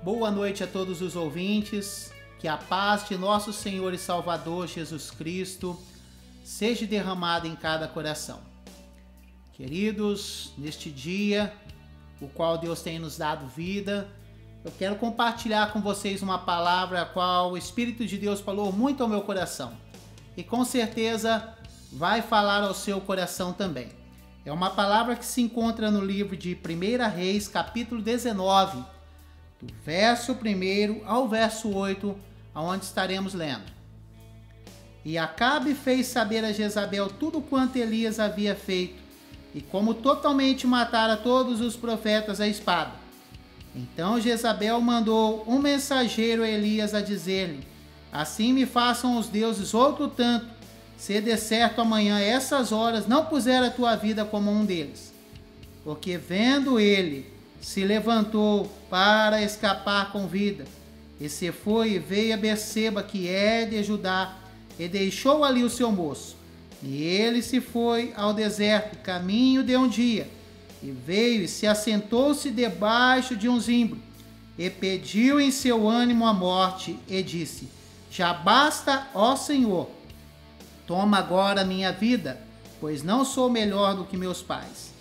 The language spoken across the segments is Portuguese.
Boa noite a todos os ouvintes, que a paz de nosso Senhor e Salvador Jesus Cristo seja derramada em cada coração. Queridos, neste dia, o qual Deus tem nos dado vida, eu quero compartilhar com vocês uma palavra a qual o Espírito de Deus falou muito ao meu coração e com certeza vai falar ao seu coração também. É uma palavra que se encontra no livro de 1 Reis, capítulo 19, do verso 1 ao verso 8, aonde estaremos lendo. E Acabe fez saber a Jezabel tudo quanto Elias havia feito, e como totalmente matara todos os profetas à espada. Então Jezabel mandou um mensageiro a Elias a dizer-lhe: assim me façam os deuses outro tanto, se de certo amanhã essas horas não puser a tua vida como um deles. Porque vendo ele, se levantou para escapar com vida, e se foi e veio a Berseba, que é de Judá, e deixou ali o seu moço. E ele se foi ao deserto, caminho de um dia, e veio e se assentou-se debaixo de um zimbro, e pediu em seu ânimo a morte, e disse: já basta, ó Senhor, toma agora a minha vida, pois não sou melhor do que meus pais.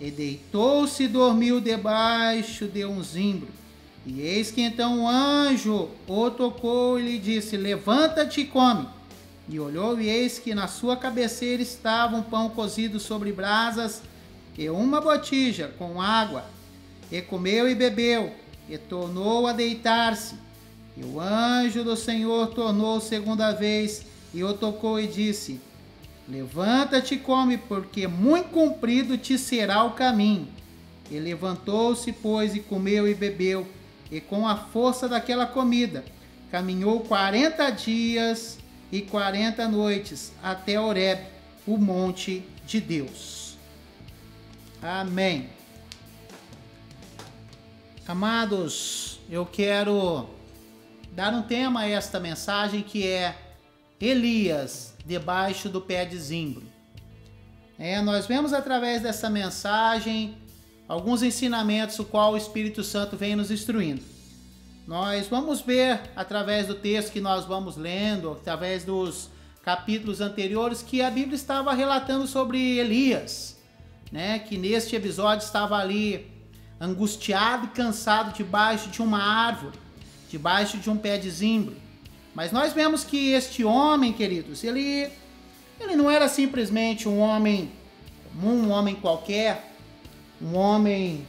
E deitou-se e dormiu debaixo de um zimbro. E eis que então um anjo o tocou e lhe disse: levanta-te e come. E olhou, e eis que na sua cabeceira estava um pão cozido sobre brasas e uma botija com água. E comeu e bebeu, e tornou a deitar-se. E o anjo do Senhor tornou segunda vez, e o tocou e disse: levanta-te e come, porque muito comprido te será o caminho. E levantou-se, pois, e comeu e bebeu, e com a força daquela comida, caminhou 40 dias e 40 noites, até Horebe, o monte de Deus. Amém. Amados, eu quero dar um tema a esta mensagem, que é Elias debaixo do pé de zimbro. Nós vemos através dessa mensagem alguns ensinamentos o qual o Espírito Santo vem nos instruindo. Nós vamos ver através do texto que nós vamos lendo, através dos capítulos anteriores, que a Bíblia estava relatando sobre Elias, que neste episódio estava ali angustiado e cansado debaixo de uma árvore, debaixo de um pé de zimbro. Mas nós vemos que este homem, queridos, ele não era simplesmente um homem comum, um homem qualquer, um homem,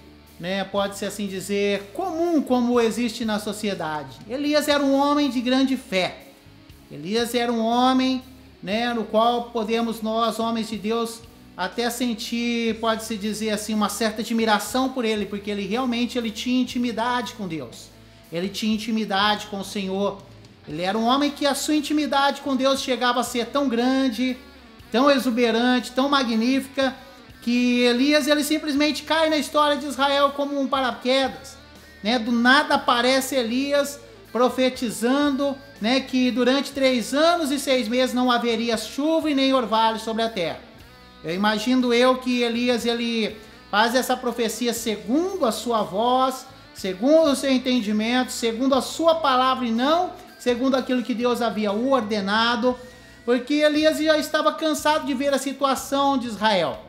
pode-se assim dizer, comum como existe na sociedade. Elias era um homem de grande fé. Elias era um homem, no qual podemos nós, homens de Deus, até sentir, pode-se dizer assim, uma certa admiração por ele, porque ele realmente tinha intimidade com Deus. Ele tinha intimidade com o Senhor. Ele era um homem que a sua intimidade com Deus chegava a ser tão grande, tão exuberante, tão magnífica, que Elias ele simplesmente cai na história de Israel como um paraquedas. Do nada aparece Elias profetizando que durante 3 anos e 6 meses não haveria chuva e nem orvalho sobre a terra. Eu imagino que Elias ele faz essa profecia segundo a sua voz, segundo o seu entendimento, segundo a sua palavra e não segundo aquilo que Deus havia ordenado, porque Elias já estava cansado de ver a situação de Israel.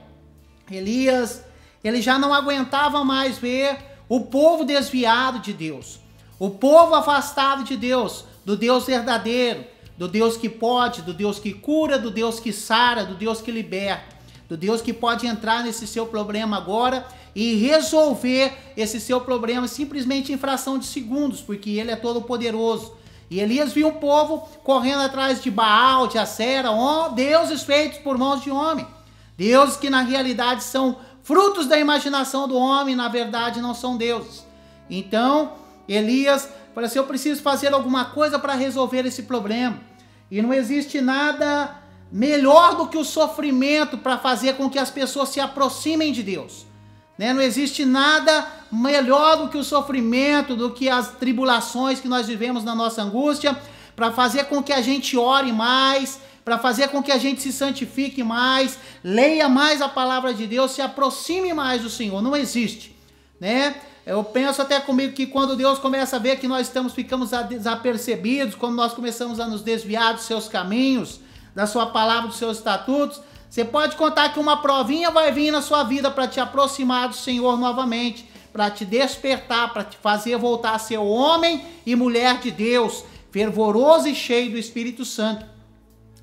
Elias, ele já não aguentava mais ver o povo desviado de Deus, o povo afastado de Deus, do Deus verdadeiro, do Deus que pode, do Deus que cura, do Deus que sara, do Deus que liberta, do Deus que pode entrar nesse seu problema agora e resolver esse seu problema simplesmente em fração de segundos, porque ele é todo poderoso. E Elias viu o povo correndo atrás de Baal, de Acera, deuses feitos por mãos de homem. Deuses que na realidade são frutos da imaginação do homem, na verdade não são deuses. Então, Elias falou assim: eu preciso fazer alguma coisa para resolver esse problema. E não existe nada melhor do que o sofrimento para fazer com que as pessoas se aproximem de Deus. Não existe nada melhor do que o sofrimento, do que as tribulações que nós vivemos na nossa angústia, para fazer com que a gente ore mais, para fazer com que a gente se santifique mais, leia mais a palavra de Deus, se aproxime mais do Senhor. Não existe, Eu penso até comigo que quando Deus começa a ver que nós ficamos desapercebidos, quando nós começamos a nos desviar dos seus caminhos, da sua palavra, dos seus estatutos, você pode contar que uma provinha vai vir na sua vida para te aproximar do Senhor novamente, para te despertar, para te fazer voltar a ser homem e mulher de Deus, fervoroso e cheio do Espírito Santo.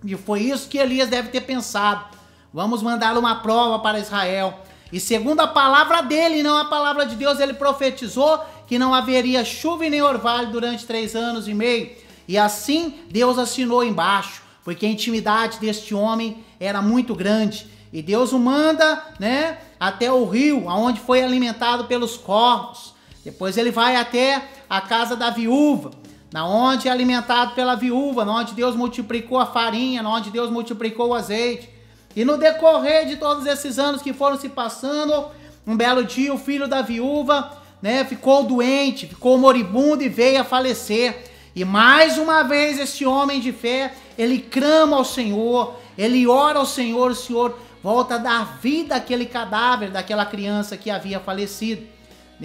E foi isso que Elias deve ter pensado. Vamos mandar uma prova para Israel. E segundo a palavra dele, não a palavra de Deus, ele profetizou que não haveria chuva e nem orvalho durante 3 anos e meio. E assim Deus assinou embaixo, porque a intimidade deste homem era muito grande. E Deus o manda, né, até o rio, aonde foi alimentado pelos corvos. Depois ele vai até a casa da viúva, na onde é alimentado pela viúva, na onde Deus multiplicou a farinha, na onde Deus multiplicou o azeite. E no decorrer de todos esses anos que foram se passando, um belo dia o filho da viúva, né, ficou doente, ficou moribundo e veio a falecer. E mais uma vez este homem de fé, ele clama ao Senhor, ele ora ao Senhor, o Senhor volta a dar vida àquele cadáver daquela criança que havia falecido.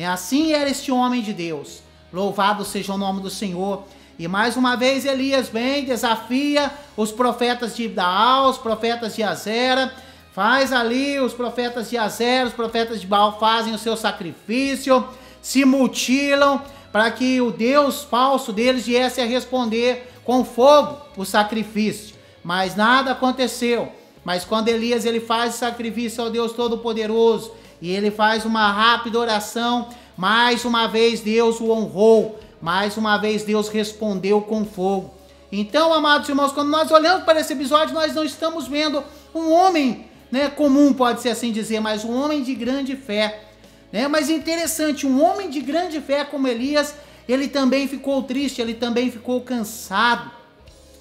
Assim era este homem de Deus. Louvado seja o nome do Senhor. E mais uma vez Elias vem, desafia os profetas de Baal, os profetas de Azera, faz ali os profetas de Azera, os profetas de Baal fazem o seu sacrifício, se mutilam para que o Deus falso deles viesse a responder com fogo o sacrifício. Mas nada aconteceu. Mas quando Elias ele faz o sacrifício ao Deus Todo-Poderoso e ele faz uma rápida oração, mais uma vez Deus o honrou. Mais uma vez Deus respondeu com fogo. Então, amados irmãos, quando nós olhamos para esse episódio, nós não estamos vendo um homem, né, comum, pode-se assim dizer, mas um homem de grande fé. Né? Mas interessante, um homem de grande fé como Elias, ele também ficou triste, ele também ficou cansado.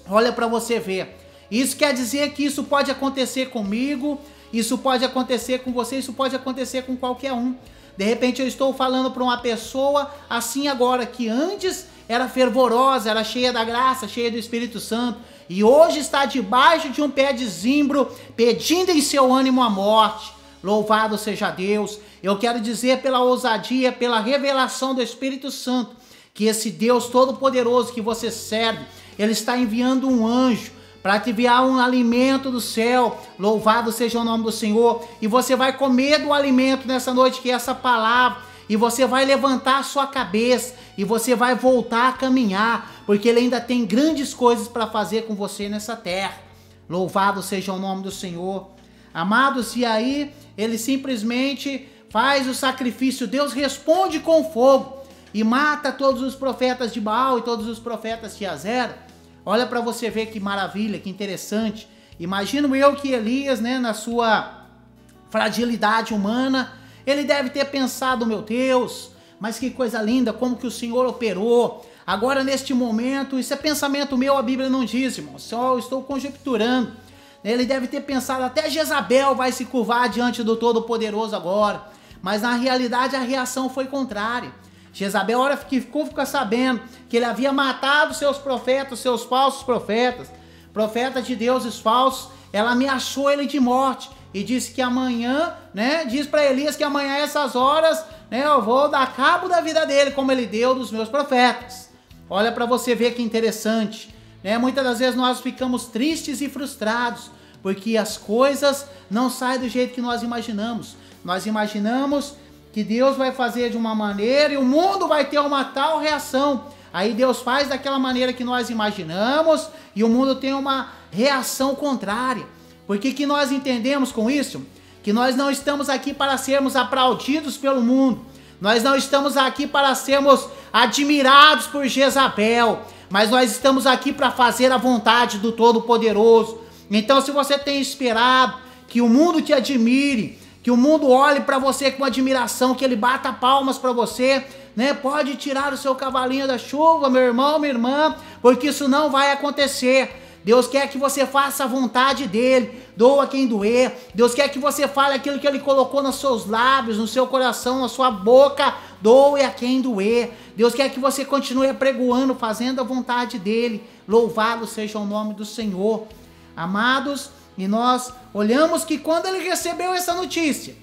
Olha para você ver. Isso quer dizer que isso pode acontecer comigo, isso pode acontecer com você, isso pode acontecer com qualquer um. De repente eu estou falando para uma pessoa assim agora, que antes era fervorosa, era cheia da graça, cheia do Espírito Santo, e hoje está debaixo de um pé de zimbro, pedindo em seu ânimo a morte. Louvado seja Deus. Eu quero dizer pela ousadia, pela revelação do Espírito Santo, que esse Deus Todo-Poderoso que você serve, ele está enviando um anjo para te enviar um alimento do céu. Louvado seja o nome do Senhor. E você vai comer do alimento nessa noite, que é essa palavra. E você vai levantar a sua cabeça. E você vai voltar a caminhar. Porque Ele ainda tem grandes coisas para fazer com você nessa terra. Louvado seja o nome do Senhor. Amados, e aí ele simplesmente faz o sacrifício. Deus responde com fogo. E mata todos os profetas de Baal e todos os profetas de Azera. Olha para você ver que maravilha, que interessante. Imagino eu que Elias, né, na sua fragilidade humana, ele deve ter pensado, meu Deus, mas que coisa linda, como que o Senhor operou. Agora neste momento, isso é pensamento meu, a Bíblia não diz, irmão, só eu estou conjecturando. Ele deve ter pensado, até Jezabel vai se curvar diante do Todo-Poderoso agora. Mas na realidade a reação foi contrária. Jezabel, a hora que ficou sabendo que ele havia matado seus profetas, seus falsos profetas, profetas de deuses falsos, ela ameaçou ele de morte e disse que amanhã, né, diz para Elias que amanhã essas horas, né, eu vou dar cabo da vida dele, como ele deu dos meus profetas. Olha para você ver que interessante, né? Muitas das vezes nós ficamos tristes e frustrados porque as coisas não saem do jeito que nós imaginamos. Nós imaginamos que Deus vai fazer de uma maneira e o mundo vai ter uma tal reação. Aí Deus faz daquela maneira que nós imaginamos e o mundo tem uma reação contrária. Por que nós entendemos com isso? Que nós não estamos aqui para sermos aplaudidos pelo mundo. Nós não estamos aqui para sermos admirados por Jezabel. Mas nós estamos aqui para fazer a vontade do Todo-Poderoso. Então, se você tem esperado que o mundo te admire, que o mundo olhe para você com admiração, que ele bata palmas para você, né? Pode tirar o seu cavalinho da chuva, meu irmão, minha irmã, porque isso não vai acontecer. Deus quer que você faça a vontade dele, doa quem doer. Deus quer que você fale aquilo que ele colocou nos seus lábios, no seu coração, na sua boca, doe a quem doer. Deus quer que você continue apregoando, fazendo a vontade dele. Louvado seja o nome do Senhor. Amados, e nós olhamos que quando ele recebeu essa notícia,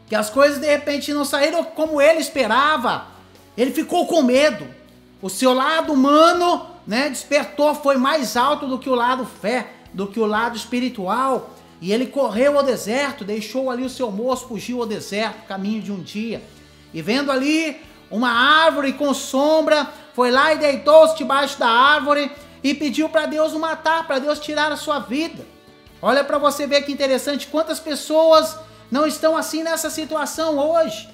que as coisas de repente não saíram como ele esperava, ele ficou com medo. O seu lado humano, né, despertou, foi mais alto do que o lado fé, do que o lado espiritual. E ele correu ao deserto, deixou ali o seu moço, fugiu ao deserto, caminho de um dia. E vendo ali uma árvore com sombra, foi lá e deitou-se debaixo da árvore e pediu para Deus o matar, para Deus tirar a sua vida. Olha para você ver que interessante, quantas pessoas não estão assim nessa situação hoje.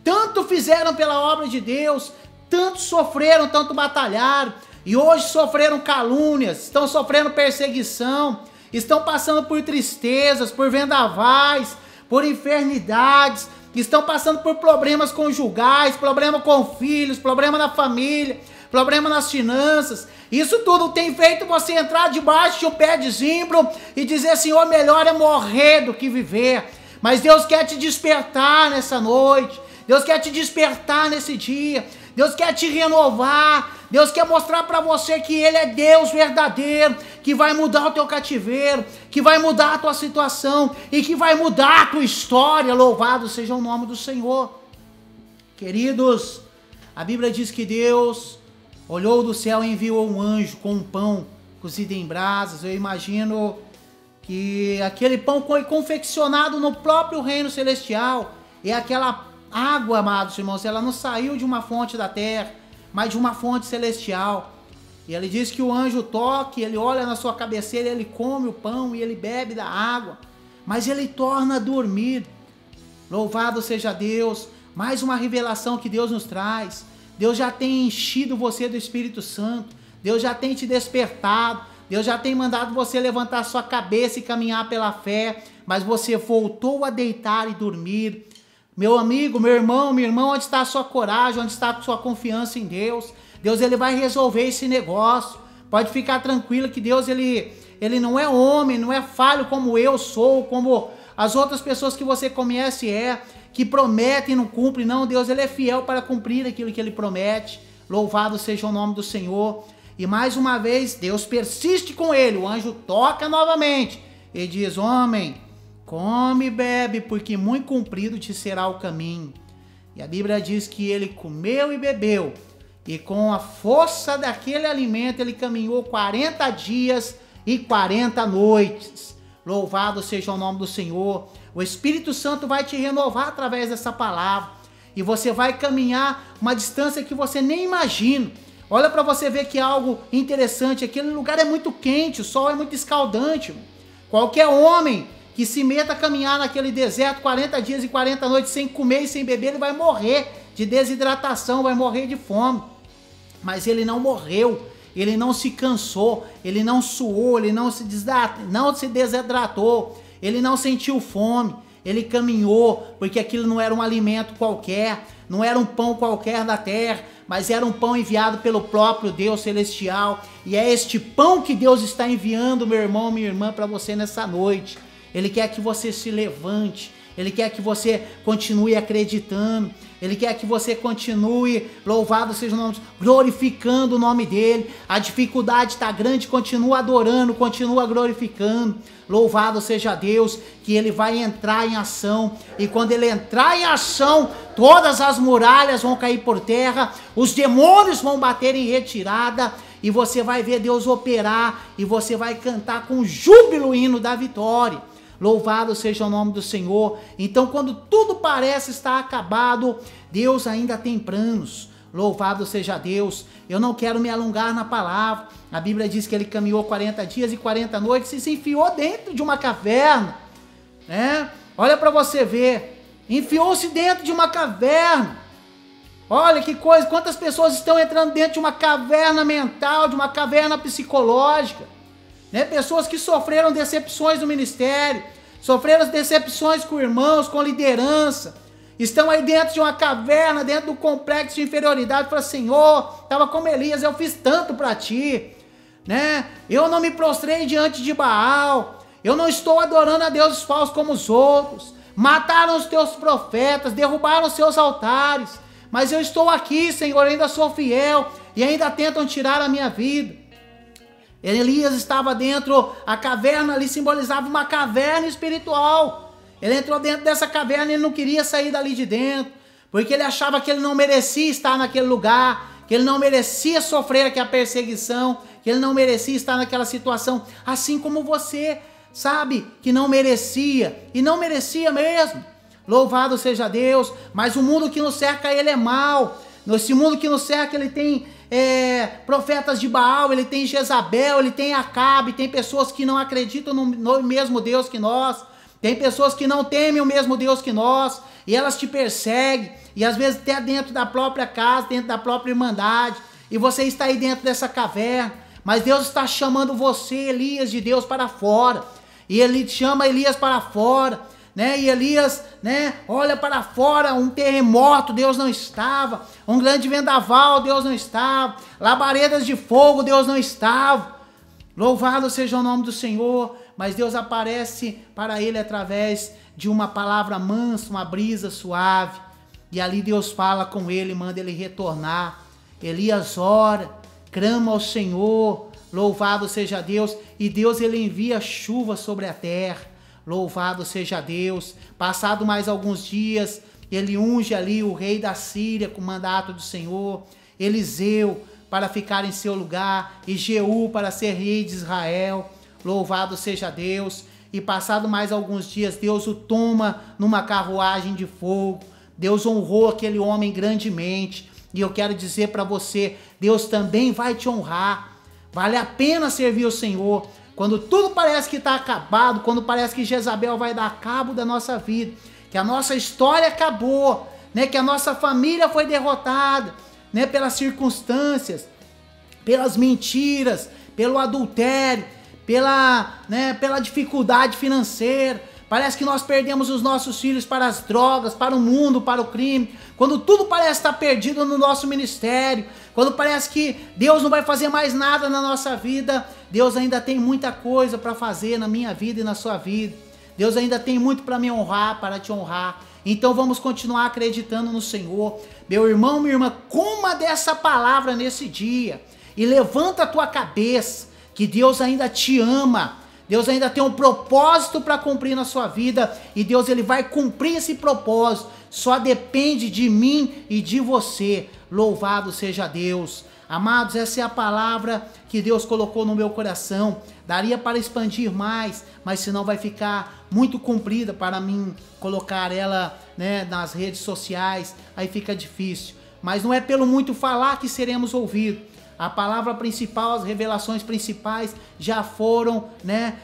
Tanto fizeram pela obra de Deus, tanto sofreram, tanto batalharam, e hoje sofreram calúnias, estão sofrendo perseguição, estão passando por tristezas, por vendavais, por enfermidades, estão passando por problemas conjugais, problema com filhos, problema na família, problema nas finanças. Isso tudo tem feito você entrar debaixo de um pé de zimbro e dizer, Senhor, melhor é morrer do que viver. Mas Deus quer te despertar nessa noite, Deus quer te despertar nesse dia, Deus quer te renovar, Deus quer mostrar para você que Ele é Deus verdadeiro, que vai mudar o teu cativeiro, que vai mudar a tua situação e que vai mudar a tua história. Louvado seja o nome do Senhor. Queridos, a Bíblia diz que Deus olhou do céu e enviou um anjo com um pão cozido em brasas. Eu imagino que aquele pão foi confeccionado no próprio reino celestial. E aquela água, amados irmãos, ela não saiu de uma fonte da terra, mas de uma fonte celestial. E ele diz que o anjo toca, ele olha na sua cabeceira, ele come o pão e ele bebe da água, mas ele torna a dormir. Louvado seja Deus, mais uma revelação que Deus nos traz. Deus já tem enchido você do Espírito Santo, Deus já tem te despertado, Deus já tem mandado você levantar sua cabeça e caminhar pela fé, mas você voltou a deitar e dormir. Meu amigo, meu irmão, minha irmã, onde está a sua coragem, onde está a sua confiança em Deus? Deus, ele vai resolver esse negócio. Pode ficar tranquilo que Deus, ele não é homem, não é falho como eu sou, como as outras pessoas que você conhece que prometem e não cumprem. Não, Deus, ele é fiel para cumprir aquilo que ele promete. Louvado seja o nome do Senhor. E mais uma vez, Deus persiste com ele. O anjo toca novamente e diz, homem, come e bebe, porque muito comprido te será o caminho. E a Bíblia diz que ele comeu e bebeu, e com a força daquele alimento ele caminhou 40 dias e 40 noites. Louvado seja o nome do Senhor. O Espírito Santo vai te renovar através dessa palavra, e você vai caminhar uma distância que você nem imagina. Olha para você ver que é algo interessante. Aquele lugar é muito quente, o sol é muito escaldante. Qualquer homem que se meta a caminhar naquele deserto 40 dias e 40 noites sem comer e sem beber, ele vai morrer de desidratação, vai morrer de fome. Mas ele não morreu, ele não se cansou, ele não suou, ele não se desidratou, ele não sentiu fome, ele caminhou, porque aquilo não era um alimento qualquer, não era um pão qualquer da terra, mas era um pão enviado pelo próprio Deus celestial. E é este pão que Deus está enviando, meu irmão, minha irmã, para você nessa noite. Ele quer que você se levante, ele quer que você continue acreditando, ele quer que você continue, louvado seja o nome, glorificando o nome dele. A dificuldade está grande, continua adorando, continua glorificando. Louvado seja Deus, que ele vai entrar em ação, e quando ele entrar em ação, todas as muralhas vão cair por terra, os demônios vão bater em retirada, e você vai ver Deus operar, e você vai cantar com júbilo o hino da vitória. Louvado seja o nome do Senhor. Então, quando tudo parece estar acabado, Deus ainda tem planos. Louvado seja Deus. Eu não quero me alongar na palavra. A Bíblia diz que ele caminhou 40 dias e 40 noites e se enfiou dentro de uma caverna, né? Olha para você ver. Enfiou-se dentro de uma caverna. Olha que coisa. Quantas pessoas estão entrando dentro de uma caverna mental, de uma caverna psicológica, né? Pessoas que sofreram decepções no ministério, sofreram decepções com irmãos, com liderança, estão aí dentro de uma caverna, dentro do complexo de inferioridade. Fala, Senhor, estava como Elias, eu fiz tanto para ti, né? Eu não me prostrei diante de Baal, eu não estou adorando a deuses falsos como os outros, mataram os teus profetas, derrubaram os seus altares, mas eu estou aqui, Senhor, ainda sou fiel, e ainda tentam tirar a minha vida. Elias estava dentro, a caverna ali simbolizava uma caverna espiritual. Ele entrou dentro dessa caverna e ele não queria sair dali de dentro, porque ele achava que ele não merecia estar naquele lugar, que ele não merecia sofrer aquela perseguição, que ele não merecia estar naquela situação, assim como você, sabe, que não merecia, e não merecia mesmo. Louvado seja Deus, mas o mundo que nos cerca, ele é mau. Nesse mundo que nos cerca, ele tem profetas de Baal, ele tem Jezabel, ele tem Acabe, tem pessoas que não acreditam no mesmo Deus que nós, tem pessoas que não temem o mesmo Deus que nós, e elas te perseguem, e às vezes até dentro da própria casa, dentro da própria irmandade, e você está aí dentro dessa caverna, mas Deus está chamando você, Elias, de Deus para fora, e ele chama Elias para fora, né? E Elias, né, olha para fora, um terremoto, Deus não estava, um grande vendaval, Deus não estava, labaredas de fogo, Deus não estava. Louvado seja o nome do Senhor, mas Deus aparece para ele através de uma palavra mansa, uma brisa suave, e ali Deus fala com ele, manda ele retornar. Elias ora, clama ao Senhor, louvado seja Deus, e Deus ele envia chuva sobre a terra. Louvado seja Deus. Passado mais alguns dias, ele unge ali o rei da Síria com o mandato do Senhor, Eliseu para ficar em seu lugar, e Jeú para ser rei de Israel. Louvado seja Deus. E passado mais alguns dias, Deus o toma numa carruagem de fogo. Deus honrou aquele homem grandemente. E eu quero dizer para você, Deus também vai te honrar. Vale a pena servir o Senhor. Quando tudo parece que está acabado, quando parece que Jezabel vai dar cabo da nossa vida, que a nossa história acabou, né? Que a nossa família foi derrotada, né? Pelas circunstâncias, pelas mentiras, pelo adultério, pela dificuldade financeira. Parece que nós perdemos os nossos filhos para as drogas, para o mundo, para o crime. Quando tudo parece estar perdido no nosso ministério, quando parece que Deus não vai fazer mais nada na nossa vida, Deus ainda tem muita coisa para fazer na minha vida e na sua vida. Deus ainda tem muito para me honrar, para te honrar. Então vamos continuar acreditando no Senhor. Meu irmão, minha irmã, coma dessa palavra nesse dia e levanta a tua cabeça, que Deus ainda te ama. Deus ainda tem um propósito para cumprir na sua vida, e Deus ele vai cumprir esse propósito, só depende de mim e de você. Louvado seja Deus. Amados, essa é a palavra que Deus colocou no meu coração. Daria para expandir mais, mas senão vai ficar muito comprida para mim colocar ela, né, nas redes sociais, aí fica difícil. Mas não é pelo muito falar que seremos ouvidos. A palavra principal, as revelações principais já foram, né,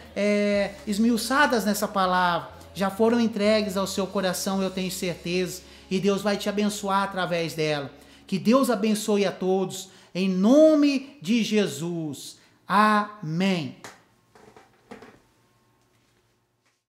esmiuçadas nessa palavra, já foram entregues ao seu coração, eu tenho certeza, e Deus vai te abençoar através dela. Que Deus abençoe a todos, em nome de Jesus. Amém.